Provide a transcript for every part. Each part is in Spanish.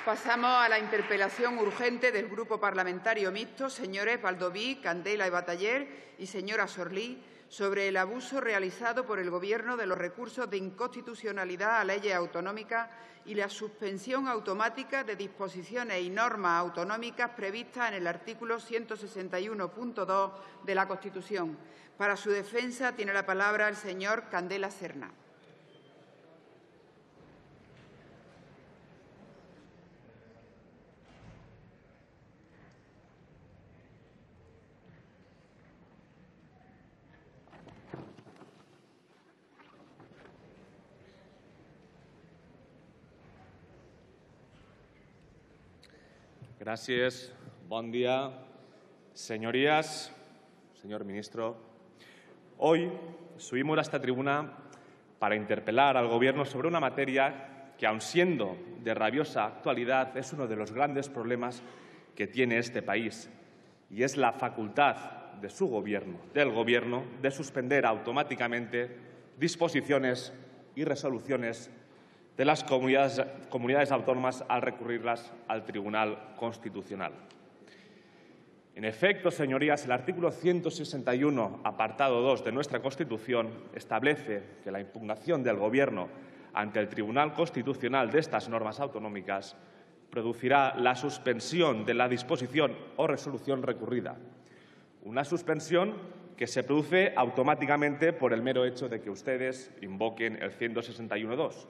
Pasamos a la interpelación urgente del Grupo Parlamentario Mixto, señores Baldoví, Candela y Bataller y señora Sorlí, sobre el abuso realizado por el Gobierno de los recursos de inconstitucionalidad a leyes autonómicas y la suspensión automática de disposiciones y normas autonómicas previstas en el artículo 161.2 de la Constitución. Para su defensa tiene la palabra el señor Candela Serna. Gràcies. Bon día, señorías, señor ministro. Hoy subimos a esta tribuna para interpelar al Gobierno sobre una materia que, aun siendo de rabiosa actualidad, es uno de los grandes problemas que tiene este país, y es la facultad de su Gobierno, del Gobierno, de suspender automáticamente disposiciones y resoluciones de las comunidades autónomas al recurrirlas al Tribunal Constitucional. En efecto, señorías, el artículo 161, apartado 2 de nuestra Constitución, establece que la impugnación del Gobierno ante el Tribunal Constitucional de estas normas autonómicas producirá la suspensión de la disposición o resolución recurrida. Una suspensión que se produce automáticamente por el mero hecho de que ustedes invoquen el 161.2.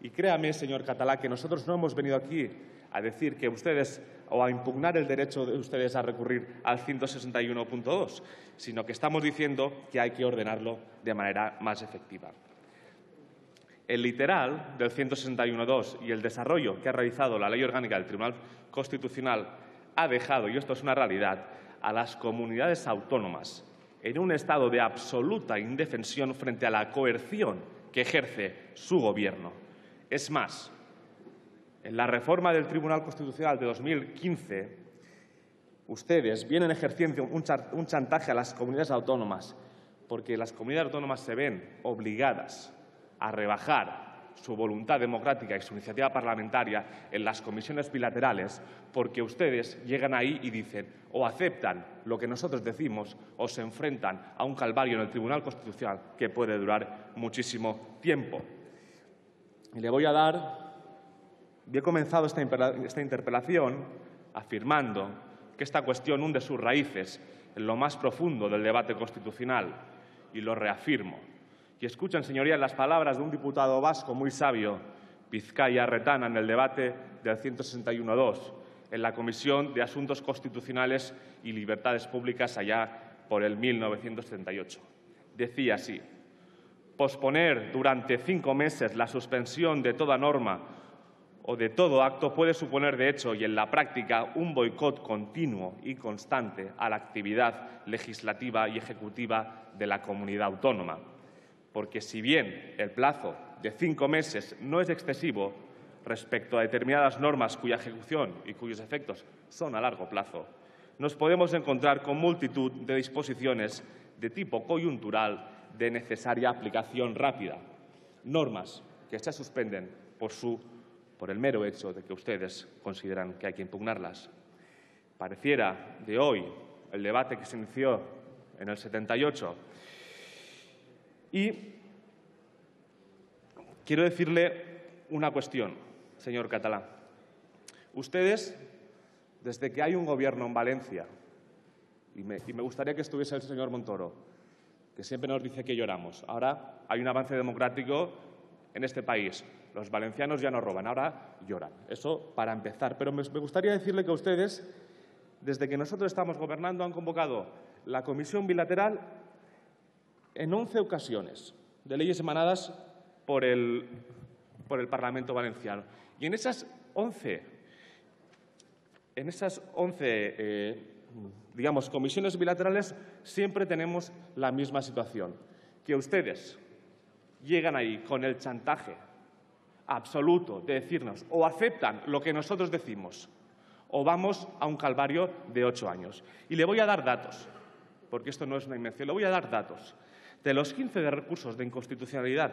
Y créame, señor Catalá, que nosotros no hemos venido aquí a decir que ustedes o a impugnar el derecho de ustedes a recurrir al 161.2, sino que estamos diciendo que hay que ordenarlo de manera más efectiva. El literal del 161.2 y el desarrollo que ha realizado la Ley Orgánica del Tribunal Constitucional ha dejado, y esto es una realidad, a las comunidades autónomas en un estado de absoluta indefensión frente a la coerción que ejerce su Gobierno. Es más, en la reforma del Tribunal Constitucional de 2015, ustedes vienen ejerciendo un chantaje a las comunidades autónomas porque las comunidades autónomas se ven obligadas a rebajar su voluntad democrática y su iniciativa parlamentaria en las comisiones bilaterales, porque ustedes llegan ahí y dicen o aceptan lo que nosotros decimos o se enfrentan a un calvario en el Tribunal Constitucional que puede durar muchísimo tiempo. Y he comenzado esta interpelación afirmando que esta cuestión hunde sus raíces en lo más profundo del debate constitucional, y lo reafirmo. Y escuchen, señorías, las palabras de un diputado vasco muy sabio, Bizkaia Retana, en el debate del 161.2, en la Comisión de Asuntos Constitucionales y Libertades Públicas allá por el 1978. Decía así: posponer durante 5 meses la suspensión de toda norma o de todo acto puede suponer, de hecho y en la práctica, un boicot continuo y constante a la actividad legislativa y ejecutiva de la comunidad autónoma. Porque si bien el plazo de 5 meses no es excesivo respecto a determinadas normas cuya ejecución y cuyos efectos son a largo plazo, nos podemos encontrar con multitud de disposiciones de tipo coyuntural de necesaria aplicación rápida, normas que se suspenden por el mero hecho de que ustedes consideran que hay que impugnarlas. Pareciera de hoy el debate que se inició en el 78. Y quiero decirle una cuestión, señor Catalá. Ustedes, desde que hay un Gobierno en Valencia, y me gustaría que estuviese el señor Montoro, que siempre nos dice que lloramos. Ahora hay un avance democrático en este país. Los valencianos ya no roban, ahora lloran. Eso para empezar. Pero me gustaría decirle que ustedes, desde que nosotros estamos gobernando, han convocado la comisión bilateral en 11 ocasiones de leyes emanadas por el Parlamento valenciano. Y en esas 11 comisiones bilaterales siempre tenemos la misma situación, que ustedes llegan ahí con el chantaje absoluto de decirnos o aceptan lo que nosotros decimos o vamos a un calvario de 8 años. Y le voy a dar datos, porque esto no es una invención, le voy a dar datos. De los 15 de recursos de inconstitucionalidad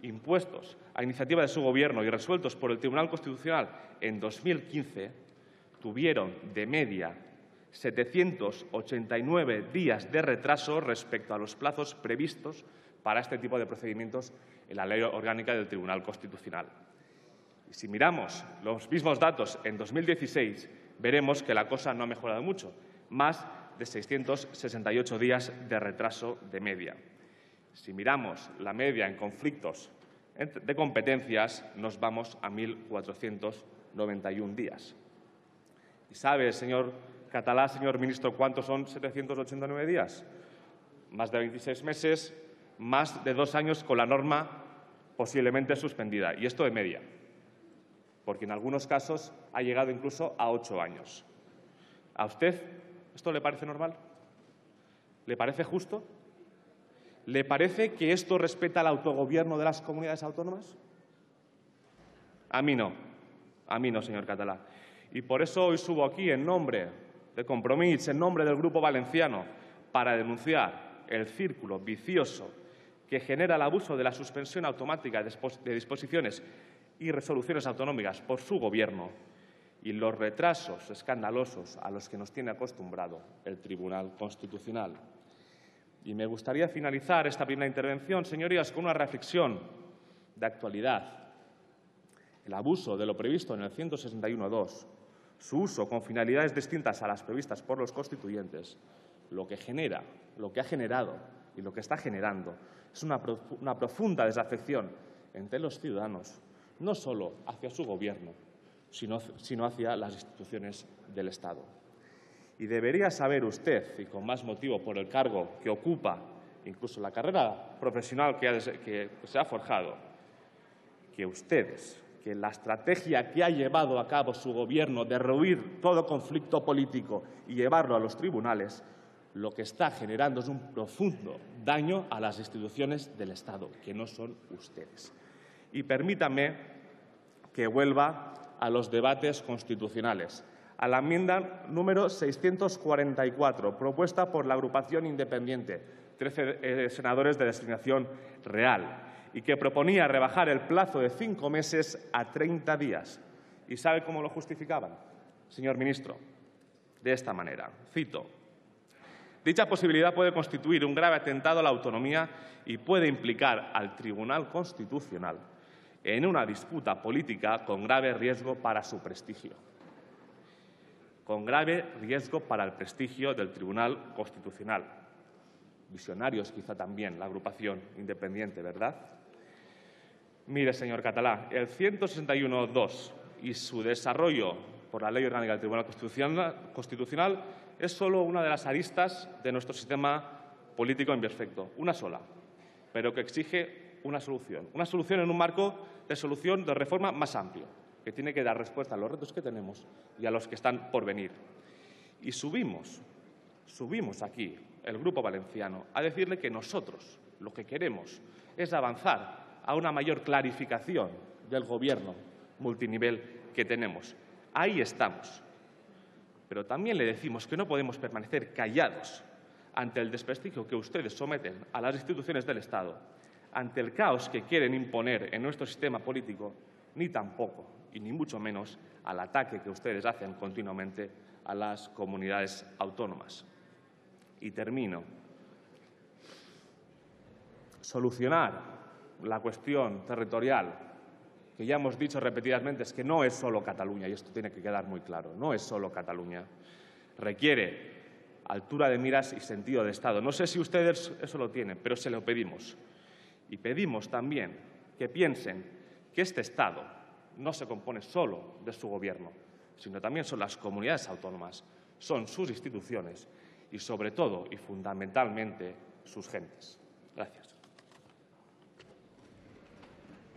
impuestos a iniciativa de su Gobierno y resueltos por el Tribunal Constitucional en 2015, tuvieron de media 789 días de retraso respecto a los plazos previstos para este tipo de procedimientos en la Ley Orgánica del Tribunal Constitucional. Y si miramos los mismos datos en 2016, veremos que la cosa no ha mejorado mucho, más de 668 días de retraso de media. Si miramos la media en conflictos de competencias, nos vamos a 1.491 días. ¿Y sabe, señor Catalá, señor ministro, cuántos son 789 días? Más de 26 meses, más de 2 años con la norma posiblemente suspendida. Y esto de media, porque en algunos casos ha llegado incluso a 8 años. ¿A usted esto le parece normal? ¿Le parece justo? ¿Le parece que esto respeta el autogobierno de las comunidades autónomas? A mí no, señor Catalá. Y por eso hoy subo aquí en nombre de Compromís, en nombre del Grupo Valenciano, para denunciar el círculo vicioso que genera el abuso de la suspensión automática de disposiciones y resoluciones autonómicas por su Gobierno y los retrasos escandalosos a los que nos tiene acostumbrado el Tribunal Constitucional. Y me gustaría finalizar esta primera intervención, señorías, con una reflexión de actualidad. El abuso de lo previsto en el 161.2, su uso con finalidades distintas a las previstas por los constituyentes, lo que ha generado y lo que está generando es una profunda desafección entre los ciudadanos, no solo hacia su Gobierno, sino hacia las instituciones del Estado. Y debería saber usted, y con más motivo por el cargo que ocupa, incluso la carrera profesional que se ha forjado, que la estrategia que ha llevado a cabo su Gobierno de rehuir todo conflicto político y llevarlo a los tribunales, lo que está generando es un profundo daño a las instituciones del Estado, que no son ustedes. Y permítanme que vuelva a los debates constitucionales, a la enmienda número 644, propuesta por la agrupación independiente, 13 senadores de designación real, y que proponía rebajar el plazo de 5 meses a 30 días. ¿Y sabe cómo lo justificaban, señor ministro? De esta manera, cito: dicha posibilidad puede constituir un grave atentado a la autonomía y puede implicar al Tribunal Constitucional en una disputa política con grave riesgo para su prestigio. Con grave riesgo para el prestigio del Tribunal Constitucional. Visionarios quizá también, la agrupación independiente, ¿verdad? Mire, señor Catalá, el 161.2 y su desarrollo por la Ley Orgánica del Tribunal Constitucional es solo una de las aristas de nuestro sistema político imperfecto, una sola, pero que exige una solución en un marco de solución de reforma más amplio, que tiene que dar respuesta a los retos que tenemos y a los que están por venir. Y subimos aquí, el Grupo Valenciano, a decirle que nosotros lo que queremos es avanzar a una mayor clarificación del Gobierno multinivel que tenemos. Ahí estamos. Pero también le decimos que no podemos permanecer callados ante el desprestigio que ustedes someten a las instituciones del Estado, ante el caos que quieren imponer en nuestro sistema político, ni tampoco, y ni mucho menos, al ataque que ustedes hacen continuamente a las comunidades autónomas. Y termino. Solucionar la cuestión territorial, que ya hemos dicho repetidamente, es que no es solo Cataluña, y esto tiene que quedar muy claro, no es solo Cataluña. Requiere altura de miras y sentido de Estado. No sé si ustedes eso lo tienen, pero se lo pedimos. Y pedimos también que piensen que este Estado no se compone solo de su Gobierno, sino también son las comunidades autónomas, son sus instituciones y, sobre todo y fundamentalmente, sus gentes. Gracias.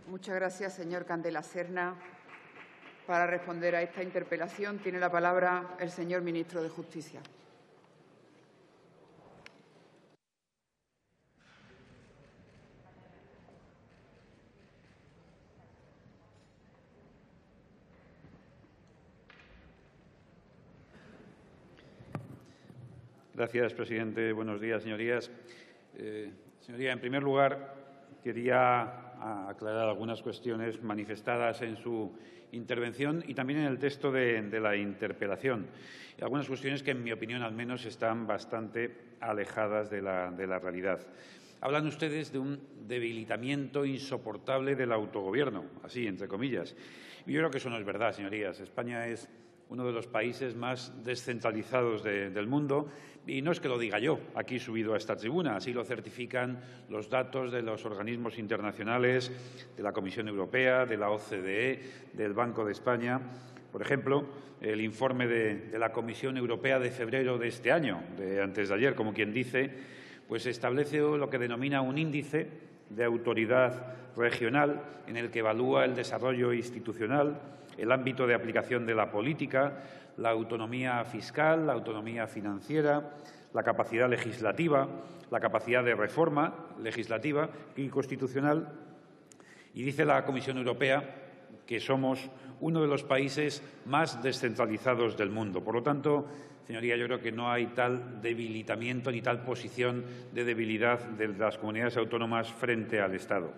Muchas gracias, señor Candela Serna. Para responder a esta interpelación tiene la palabra el señor ministro de Justicia. Gracias, presidente. Buenos días, señorías. Señoría, en primer lugar, quería aclarar algunas cuestiones manifestadas en su intervención y también en el texto de la interpelación. Algunas cuestiones que, en mi opinión, al menos, están bastante alejadas de la realidad. Hablan ustedes de un debilitamiento insoportable del autogobierno, así, entre comillas. Y yo creo que eso no es verdad, señorías. España es uno de los países más descentralizados del mundo, y no es que lo diga yo aquí subido a esta tribuna, así lo certifican los datos de los organismos internacionales, de la Comisión Europea, de la OCDE, del Banco de España. Por ejemplo, el informe de la Comisión Europea de febrero de este año, de antes de ayer, como quien dice, pues establece lo que denomina un índice de autoridad regional en el que evalúa el desarrollo institucional, el ámbito de aplicación de la política, la autonomía fiscal, la autonomía financiera, la capacidad legislativa, la capacidad de reforma legislativa y constitucional. Y dice la Comisión Europea que somos uno de los países más descentralizados del mundo. Por lo tanto, señoría, yo creo que no hay tal debilitamiento ni tal posición de debilidad de las comunidades autónomas frente al Estado.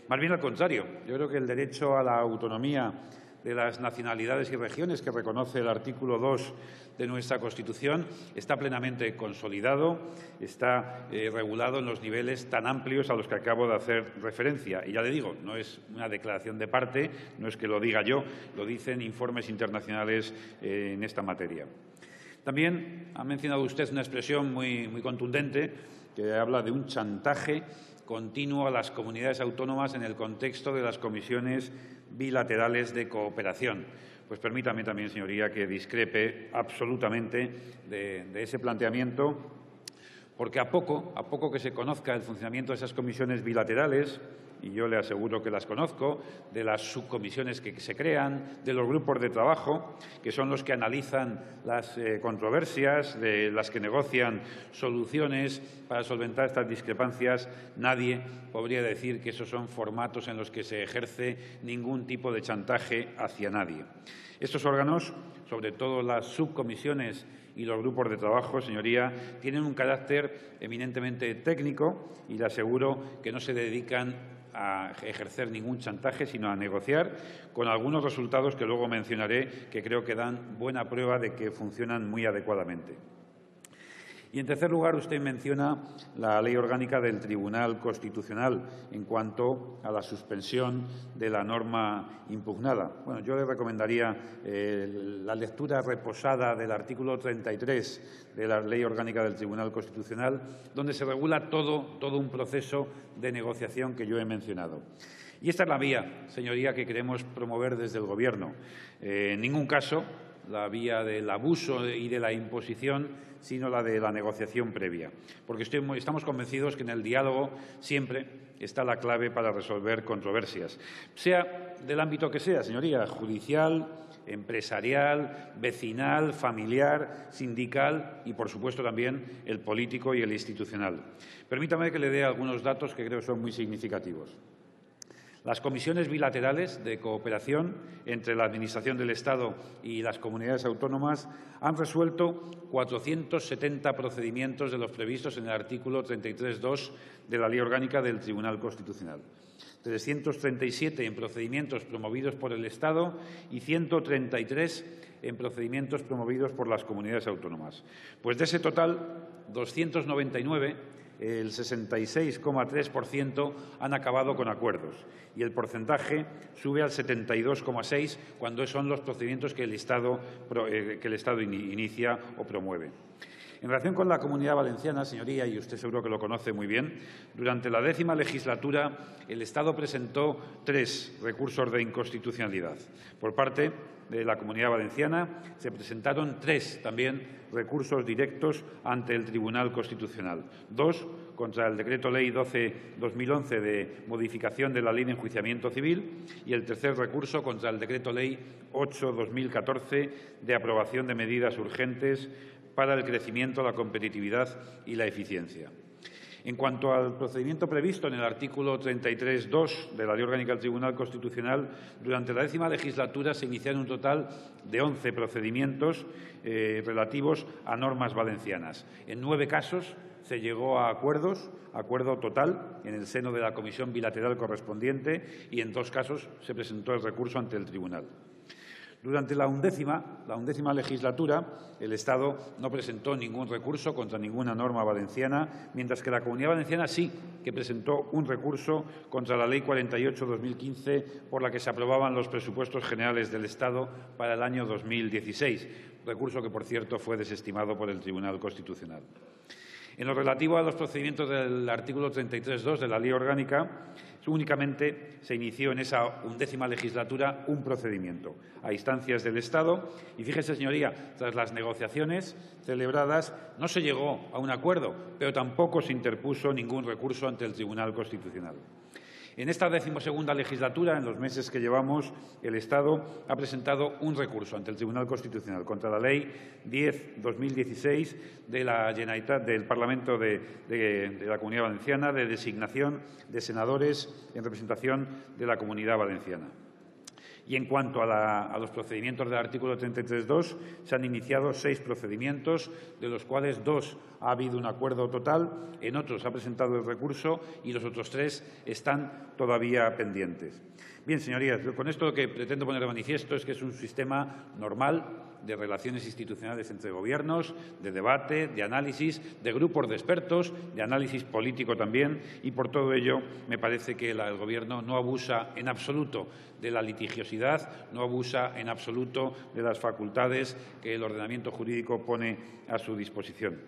Más bien al contrario, yo creo que el derecho a la autonomía de las nacionalidades y regiones que reconoce el artículo 2 de nuestra Constitución está plenamente consolidado, está regulado en los niveles tan amplios a los que acabo de hacer referencia. Y ya le digo, no es una declaración de parte, no es que lo diga yo, lo dicen informes internacionales en esta materia. También ha mencionado usted una expresión muy contundente que habla de un chantaje continuo a las comunidades autónomas en el contexto de las comisiones bilaterales de cooperación. Pues permítame también, señoría, que discrepe absolutamente de ese planteamiento, porque a poco que se conozca el funcionamiento de esas comisiones bilaterales, y yo le aseguro que las conozco, de las subcomisiones que se crean, de los grupos de trabajo, que son los que analizan las controversias, de las que negocian soluciones para solventar estas discrepancias, nadie podría decir que esos son formatos en los que se ejerce ningún tipo de chantaje hacia nadie. Estos órganos, sobre todo las subcomisiones y los grupos de trabajo, señoría, tienen un carácter eminentemente técnico y le aseguro que no se dedican a ejercer ningún chantaje, sino a negociar con algunos resultados que luego mencionaré que creo que dan buena prueba de que funcionan muy adecuadamente. Y, en tercer lugar, usted menciona la Ley Orgánica del Tribunal Constitucional en cuanto a la suspensión de la norma impugnada. Bueno, yo le recomendaría la lectura reposada del artículo 33 de la Ley Orgánica del Tribunal Constitucional, donde se regula todo un proceso de negociación que yo he mencionado. Y esta es la vía, señoría, que queremos promover desde el Gobierno. En ningún caso la vía del abuso y de la imposición, sino la de la negociación previa. Porque estamos convencidos que en el diálogo siempre está la clave para resolver controversias, sea del ámbito que sea, señoría, judicial, empresarial, vecinal, familiar, sindical y, por supuesto, también el político y el institucional. Permítame que le dé algunos datos que creo son muy significativos. Las comisiones bilaterales de cooperación entre la Administración del Estado y las comunidades autónomas han resuelto 470 procedimientos de los previstos en el artículo 33.2 de la Ley Orgánica del Tribunal Constitucional, 337 en procedimientos promovidos por el Estado y 133 en procedimientos promovidos por las comunidades autónomas. Pues de ese total, 299, el 66,3%, han acabado con acuerdos y el porcentaje sube al 72,6% cuando son los procedimientos que el Estado inicia o promueve. En relación con la Comunidad Valenciana, señoría, y usted seguro que lo conoce muy bien, durante la 10ª legislatura el Estado presentó 3 recursos de inconstitucionalidad. Por parte de la Comunidad Valenciana se presentaron 3 también recursos directos ante el Tribunal Constitucional. 2 contra el Decreto Ley 12/2011 de modificación de la Ley de Enjuiciamiento Civil y el tercer recurso contra el Decreto Ley 8/2014 de aprobación de medidas urgentes para el crecimiento, la competitividad y la eficiencia. En cuanto al procedimiento previsto en el artículo 33.2 de la Ley Orgánica del Tribunal Constitucional, durante la 10ª legislatura se iniciaron un total de 11 procedimientos relativos a normas valencianas. En 9 casos se llegó a acuerdo total en el seno de la comisión bilateral correspondiente y en 2 casos se presentó el recurso ante el tribunal. Durante la undécima legislatura, el Estado no presentó ningún recurso contra ninguna norma valenciana, mientras que la Comunidad Valenciana sí que presentó un recurso contra la Ley 48/2015, por la que se aprobaban los presupuestos generales del Estado para el año 2016, recurso que, por cierto, fue desestimado por el Tribunal Constitucional. En lo relativo a los procedimientos del artículo 33.2 de la Ley Orgánica, únicamente se inició en esa undécima legislatura un procedimiento a instancias del Estado y, fíjese, señoría, tras las negociaciones celebradas no se llegó a un acuerdo, pero tampoco se interpuso ningún recurso ante el Tribunal Constitucional. En esta 12ª legislatura, en los meses que llevamos, el Estado ha presentado un recurso ante el Tribunal Constitucional contra la Ley 10/2016 de la Generalitat del Parlamento de la Comunidad Valenciana de designación de senadores en representación de la Comunidad Valenciana. Y en cuanto a los procedimientos del artículo 33.2, se han iniciado 6 procedimientos, de los cuales 2 ha habido un acuerdo total, en otros se ha presentado el recurso y los otros 3 están todavía pendientes. Bien, señorías, con esto lo que pretendo poner de manifiesto es que es un sistema normal de relaciones institucionales entre gobiernos, de debate, de análisis, de grupos de expertos, de análisis político también, y por todo ello me parece que el Gobierno no abusa en absoluto de la litigiosidad, no abusa en absoluto de las facultades que el ordenamiento jurídico pone a su disposición.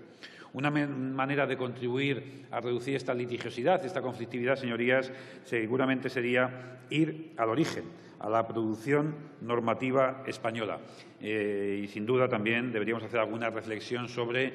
Una manera de contribuir a reducir esta litigiosidad, esta conflictividad, señorías, seguramente sería ir al origen, a la producción normativa española. Y, sin duda, también deberíamos hacer alguna reflexión sobre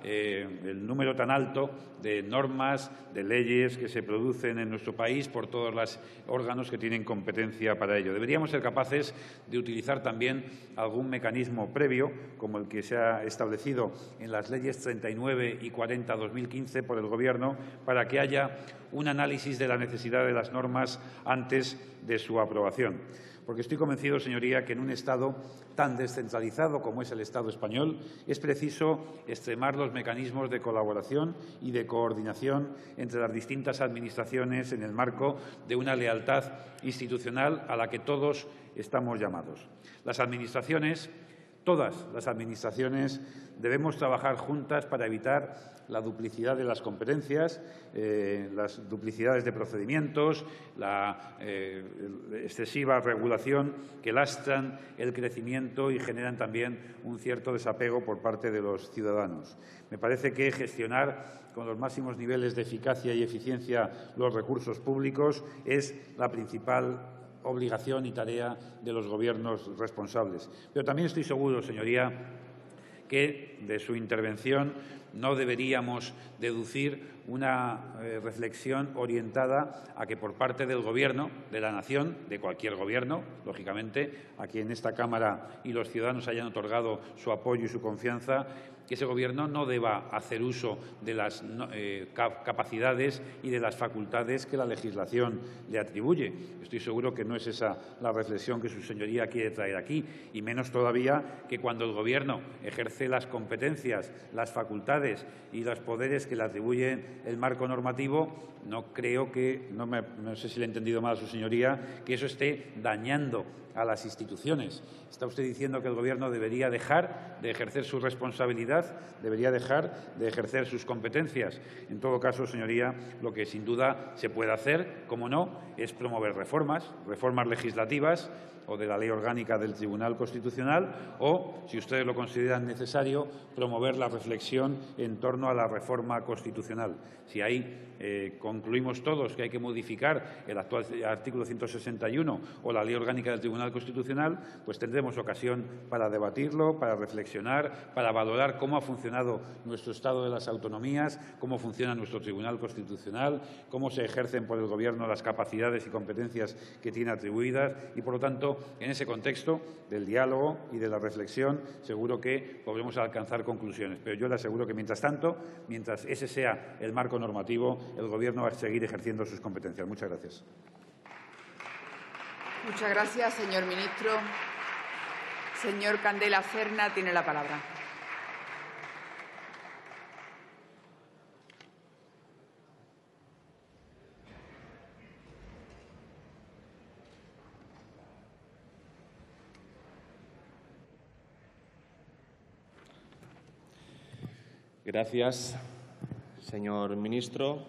el número tan alto de normas, de leyes que se producen en nuestro país por todos los órganos que tienen competencia para ello. Deberíamos ser capaces de utilizar también algún mecanismo previo, como el que se ha establecido en las leyes 39 y 40/2015 por el Gobierno, para que haya un análisis de la necesidad de las normas antes de su aprobación. Porque estoy convencido, señoría, que en un Estado tan descentralizado como es el Estado español es preciso extremar los mecanismos de colaboración y de coordinación entre las distintas administraciones en el marco de una lealtad institucional a la que todos estamos llamados. Las administraciones, todas las administraciones, debemos trabajar juntas para evitar la duplicidad de las competencias, las duplicidades de procedimientos, la excesiva regulación que lastran el crecimiento y generan también un cierto desapego por parte de los ciudadanos. Me parece que gestionar con los máximos niveles de eficacia y eficiencia los recursos públicos es la principal obligación y tarea de los gobiernos responsables. Pero también estoy seguro, señoría, que de su intervención no deberíamos deducir una reflexión orientada a que por parte del Gobierno, de la nación, de cualquier Gobierno, lógicamente, a quien esta Cámara y los ciudadanos hayan otorgado su apoyo y su confianza, que ese Gobierno no deba hacer uso de las capacidades y de las facultades que la legislación le atribuye. Estoy seguro que no es esa la reflexión que su señoría quiere traer aquí, y menos todavía que cuando el Gobierno ejerce las competencias, las facultades y los poderes que le atribuye el marco normativo, no creo que, no sé si le he entendido mal a su señoría, que eso esté dañando a las instituciones. Está usted diciendo que el Gobierno debería dejar de ejercer su responsabilidad, debería dejar de ejercer sus competencias. En todo caso, señoría, lo que sin duda se puede hacer, como no, es promover reformas legislativas o de la Ley Orgánica del Tribunal Constitucional o, si ustedes lo consideran necesario, promover la reflexión en torno a la reforma constitucional. Si ahí concluimos todos que hay que modificar el actual artículo 161 o la Ley Orgánica del Tribunal Constitucional, pues tendremos ocasión para debatirlo, para reflexionar, para valorar cómo ha funcionado nuestro Estado de las Autonomías, cómo funciona nuestro Tribunal Constitucional, cómo se ejercen por el Gobierno las capacidades y competencias que tiene atribuidas y, por lo tanto, en ese contexto del diálogo y de la reflexión, seguro que podremos alcanzar conclusiones. Pero yo le aseguro que, mientras tanto, mientras ese sea el marco normativo, el Gobierno va a seguir ejerciendo sus competencias. Muchas gracias. Muchas gracias, señor ministro. Señor Candela Serna, tiene la palabra. Gracias, señor ministro.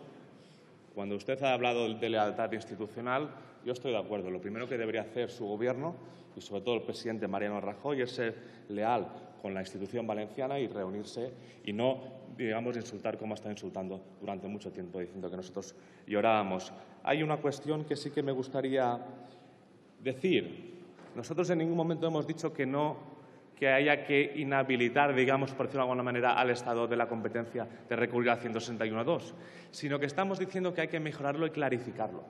Cuando usted ha hablado de lealtad institucional, yo estoy de acuerdo. Lo primero que debería hacer su Gobierno y, sobre todo, el presidente Mariano Rajoy es ser leal con la institución valenciana y reunirse y no, digamos, insultar como está insultando durante mucho tiempo, diciendo que nosotros llorábamos. Hay una cuestión que sí que me gustaría decir. Nosotros en ningún momento hemos dicho que haya que inhabilitar, digamos, por decirlo de alguna manera, al Estado de la competencia de recurrir al 161.2, sino que estamos diciendo que hay que mejorarlo y clarificarlo.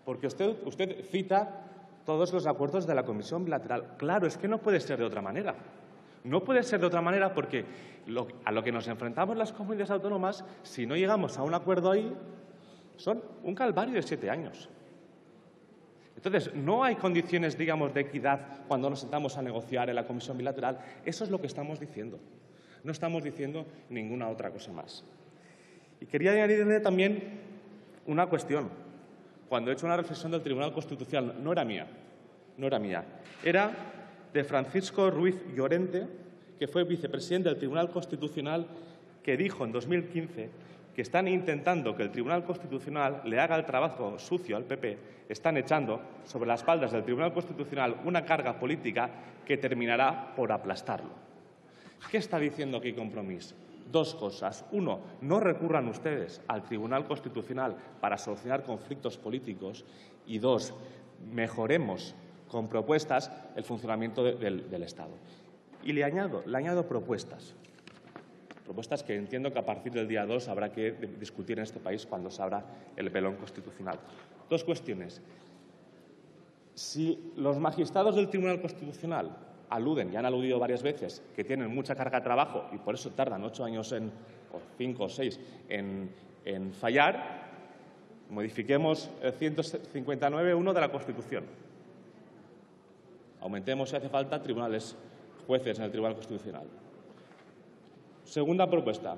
Porque usted cita todos los acuerdos de la Comisión Bilateral. Claro, es que no puede ser de otra manera. No puede ser de otra manera porque a lo que nos enfrentamos las comunidades autónomas, si no llegamos a un acuerdo ahí, son un calvario de 7 años. Entonces, no hay condiciones, digamos, de equidad cuando nos sentamos a negociar en la Comisión Bilateral. Eso es lo que estamos diciendo. No estamos diciendo ninguna otra cosa más. Y quería añadirle también una cuestión. Cuando he hecho una reflexión del Tribunal Constitucional, no era mía, era de Francisco Ruiz Llorente, que fue vicepresidente del Tribunal Constitucional, que dijo en 2015 que están intentando que el Tribunal Constitucional le haga el trabajo sucio al PP, están echando sobre las espaldas del Tribunal Constitucional una carga política que terminará por aplastarlo. ¿Qué está diciendo aquí Compromís? Dos cosas. Uno, no recurran ustedes al Tribunal Constitucional para solucionar conflictos políticos. Y dos, mejoremos con propuestas el funcionamiento del Estado. Y le añado propuestas. Propuestas que entiendo que a partir del día 2 habrá que discutir en este país cuando se abra el velón constitucional. Dos cuestiones. Si los magistrados del Tribunal Constitucional aluden, y han aludido varias veces, que tienen mucha carga de trabajo y por eso tardan 8 años o 5 o 6 en fallar, modifiquemos el 159.1 de la Constitución. Aumentemos, si hace falta, jueces en el Tribunal Constitucional. Segunda propuesta.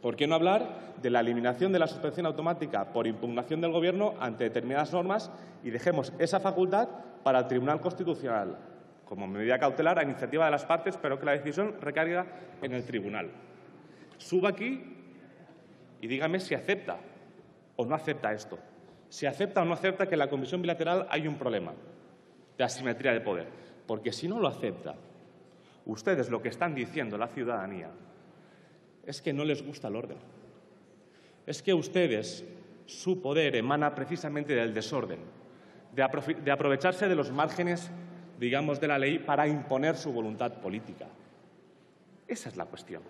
¿Por qué no hablar de la eliminación de la suspensión automática por impugnación del Gobierno ante determinadas normas y dejemos esa facultad para el Tribunal Constitucional como medida cautelar a iniciativa de las partes, pero que la decisión recaiga en el Tribunal? Suba aquí y dígame si acepta o no acepta esto. Si acepta o no acepta que en la Comisión Bilateral hay un problema de asimetría de poder. Porque si no lo acepta, ustedes lo que están diciendo a la ciudadanía es que no les gusta el orden. Es que ustedes, su poder emana precisamente del desorden, de aprovecharse de los márgenes, digamos, de la ley para imponer su voluntad política. Esa es la cuestión.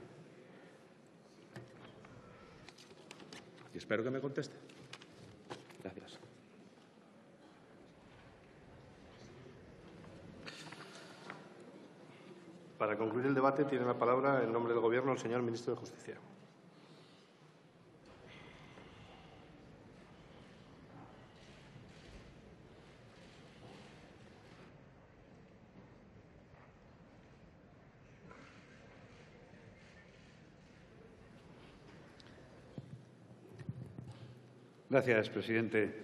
Y espero que me conteste. Gracias. Para concluir el debate, tiene la palabra, en nombre del Gobierno, el señor ministro de Justicia. Gracias, presidente.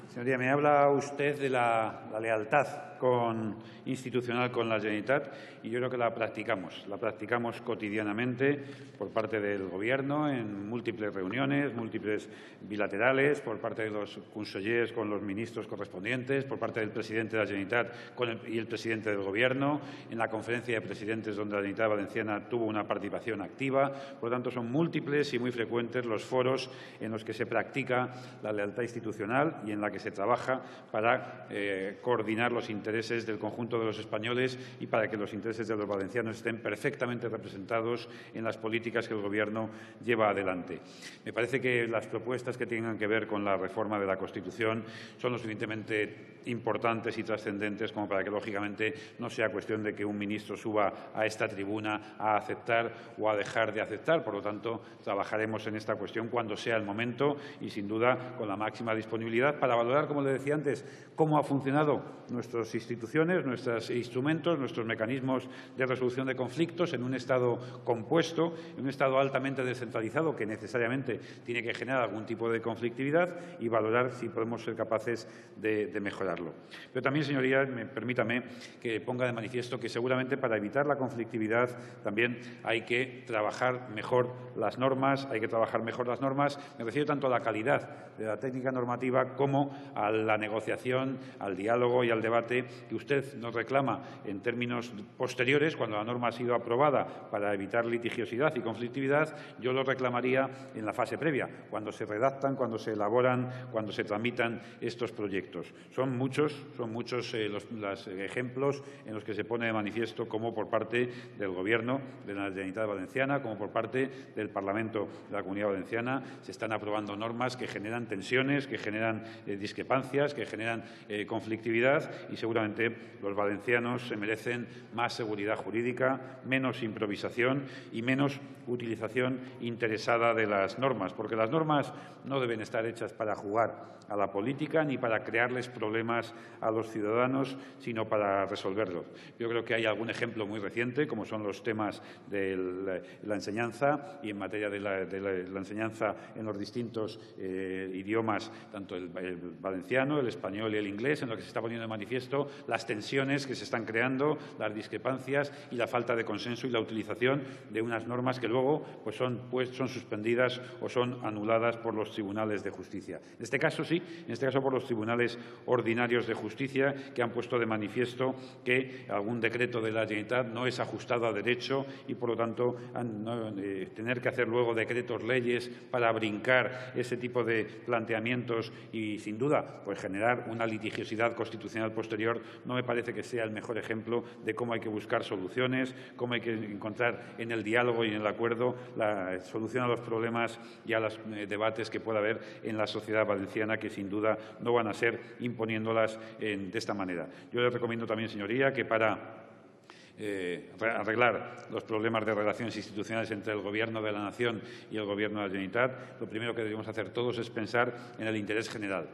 Señoría, me habla usted de la lealtad institucional con la Generalitat y yo creo que la practicamos cotidianamente por parte del Gobierno en múltiples reuniones, múltiples bilaterales, por parte de los consellers con los ministros correspondientes, por parte del presidente de la Generalitat y el presidente del Gobierno, en la conferencia de presidentes donde la Generalitat Valenciana tuvo una participación activa. Por lo tanto, son múltiples y muy frecuentes los foros en los que se practica la lealtad institucional y en la que se trabaja para coordinar los intereses del conjunto de los españoles y para que los intereses de los valencianos estén perfectamente representados en las políticas que el Gobierno lleva adelante. Me parece que las propuestas que tengan que ver con la reforma de la Constitución son lo suficientemente importantes y trascendentes como para que, lógicamente, no sea cuestión de que un ministro suba a esta tribuna a aceptar o a dejar de aceptar. Por lo tanto, trabajaremos en esta cuestión cuando sea el momento y, sin duda, con la máxima disponibilidad para valorar, como le decía antes, cómo ha funcionado nuestro sistema instituciones, nuestros instrumentos, nuestros mecanismos de resolución de conflictos en un Estado compuesto, en un Estado altamente descentralizado que necesariamente tiene que generar algún tipo de conflictividad y valorar si podemos ser capaces de mejorarlo. Pero también, señorías, permítame que ponga de manifiesto que seguramente para evitar la conflictividad también hay que trabajar mejor las normas, Me refiero tanto a la calidad de la técnica normativa como a la negociación, al diálogo y al debate que usted nos reclama en términos posteriores, cuando la norma ha sido aprobada para evitar litigiosidad y conflictividad. Yo lo reclamaría en la fase previa, cuando se redactan, cuando se elaboran, cuando se tramitan estos proyectos. Son muchos los ejemplos en los que se pone de manifiesto cómo por parte del Gobierno de la Generalitat Valenciana, como por parte del Parlamento de la Comunidad Valenciana, se están aprobando normas que generan tensiones, que generan discrepancias, que generan conflictividad, y seguramente los valencianos se merecen más seguridad jurídica, menos improvisación y menos utilización interesada de las normas, porque las normas no deben estar hechas para jugar a la política ni para crearles problemas a los ciudadanos, sino para resolverlos. Yo creo que hay algún ejemplo muy reciente, como son los temas de la enseñanza y en materia de la enseñanza en los distintos idiomas, tanto el valenciano, el español y el inglés, en lo que se está poniendo de manifiesto las tensiones que se están creando, las discrepancias y la falta de consenso y la utilización de unas normas que luego son suspendidas o son anuladas por los tribunales de justicia. En este caso sí, por los tribunales ordinarios de justicia, que han puesto de manifiesto que algún decreto de la Generalitat no es ajustado a derecho y, por lo tanto, tener que hacer luego decretos leyes para brincar ese tipo de planteamientos y, sin duda, pues generar una litigiosidad constitucional posterior, no me parece que sea el mejor ejemplo de cómo hay que buscar soluciones, cómo hay que encontrar en el diálogo y en el acuerdo la solución a los problemas y a los debates que pueda haber en la sociedad valenciana, que sin duda no van a ser imponiéndolas de esta manera. Yo les recomiendo también, señoría, que para arreglar los problemas de relaciones institucionales entre el Gobierno de la Nación y el Gobierno de la Generalitat, lo primero que debemos hacer todos es pensar en el interés general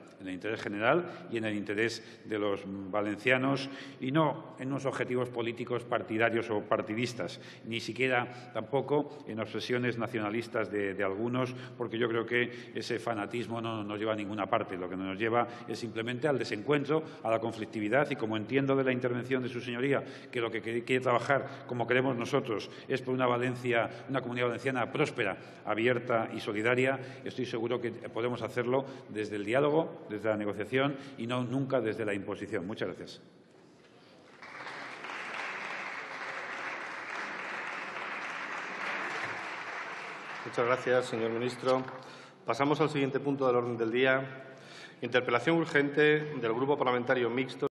y en el interés de los valencianos, y no en unos objetivos políticos partidarios o partidistas, ni siquiera tampoco en obsesiones nacionalistas de algunos, porque yo creo que ese fanatismo no nos lleva a ninguna parte. Lo que nos lleva es simplemente al desencuentro, a la conflictividad, y como entiendo de la intervención de su señoría que lo que quiere trabajar, como queremos nosotros, es por una comunidad valenciana próspera, abierta y solidaria, estoy seguro que podemos hacerlo desde el diálogo, desde la negociación y no nunca desde la imposición. Muchas gracias. Muchas gracias, señor ministro. Pasamos al siguiente punto del orden del día. Interpelación urgente del Grupo Parlamentario Mixto.